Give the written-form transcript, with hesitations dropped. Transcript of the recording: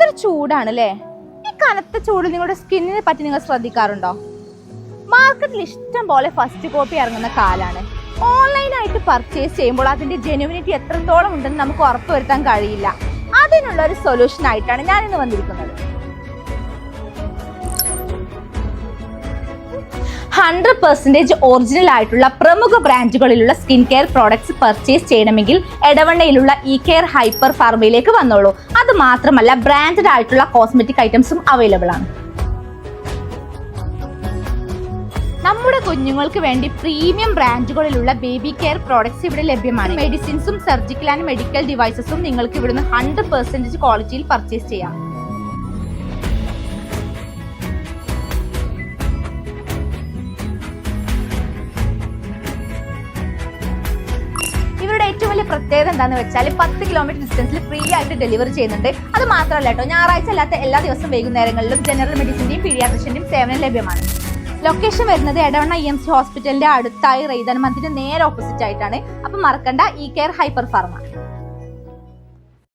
എന്തൊരു ചൂടാണ് അല്ലേ? ഈ കനത്ത ചൂട് നിങ്ങളുടെ സ്കിന്നിനെ പറ്റി നിങ്ങൾ ശ്രദ്ധിക്കാറുണ്ടോ? മാർക്കറ്റിൽ ഇഷ്ടം പോലെ ഫസ്റ്റ് കോപ്പി ഇറങ്ങുന്ന കാലാണ്. ഓൺലൈനായിട്ട് പർച്ചേസ് ചെയ്യുമ്പോൾ അതിന്റെ ജെനുവിനിറ്റി എത്രത്തോളം ഉണ്ടെന്ന് നമുക്ക് ഉറപ്പുവരുത്താൻ കഴിയില്ല. അതിനുള്ള ഒരു സൊല്യൂഷൻ ആയിട്ടാണ് ഞാൻ ഇന്ന് വന്നിരിക്കുന്നത്. 100% ഒറിജിനൽ ആയിട്ടുള്ള പ്രമുഖ ബ്രാൻഡുകളിലുള്ള സ്കിൻ കെയർ പ്രോഡക്ട്സ് പർച്ചേസ് ചെയ്യണമെങ്കിൽ എടവണ്ണയിലുള്ള ഇ കെയർ ഹൈപ്പർ ഫാർമയിലേക്ക് വന്നോളൂ. അത് മാത്രമല്ല ബ്രാൻഡഡ് ആയിട്ടുള്ള കോസ്മെറ്റിക് ഐറ്റംസും അവൈലബിൾ ആണ്. നമ്മുടെ കുഞ്ഞുങ്ങൾക്ക് വേണ്ടി പ്രീമിയം ബ്രാൻഡുകളിലുള്ള ബേബി കെയർ പ്രോഡക്ട്സ് ഇവിടെ ലഭ്യമാണ്. മെഡിസിൻസും സർജിക്കൽ ആൻഡ് മെഡിക്കൽ ഡിവൈസസും നിങ്ങൾക്ക് ഇവിടുന്ന് 100% ക്വാളിറ്റിയിൽ പർച്ചേസ് ചെയ്യാം. ഇവരുടെ ഏറ്റവും വലിയ പ്രത്യേകത എന്താന്ന് വെച്ചാൽ 10 കിലോമീറ്റർ ഡിസ്റ്റൻസിൽ ഫ്രീ ആയിട്ട് ഡെലിവറി ചെയ്യുന്നുണ്ട്. അത് മാത്രമല്ല കേട്ടോ, ഞായറാഴ്ച അല്ലാത്ത എല്ലാ ദിവസവും വൈകുന്നേരങ്ങളിലും ജനറൽ മെഡിസിന്റെയും പീഡിയാട്രിഷ്യന്റെയും സേവനം ലഭ്യമാണ്. ലൊക്കേഷൻ വരുന്നത് എടവണ്ണ EMC ഹോസ്പിറ്റലിന്റെ അടുത്തായി റെയ്താൻ മന്ദിന്റെ നേരെ ഓപ്പോസിറ്റ് ആയിട്ടാണ്. അപ്പൊ മറക്കണ്ട, ഇ കെയർ ഹൈപ്പർ ഫാർമ.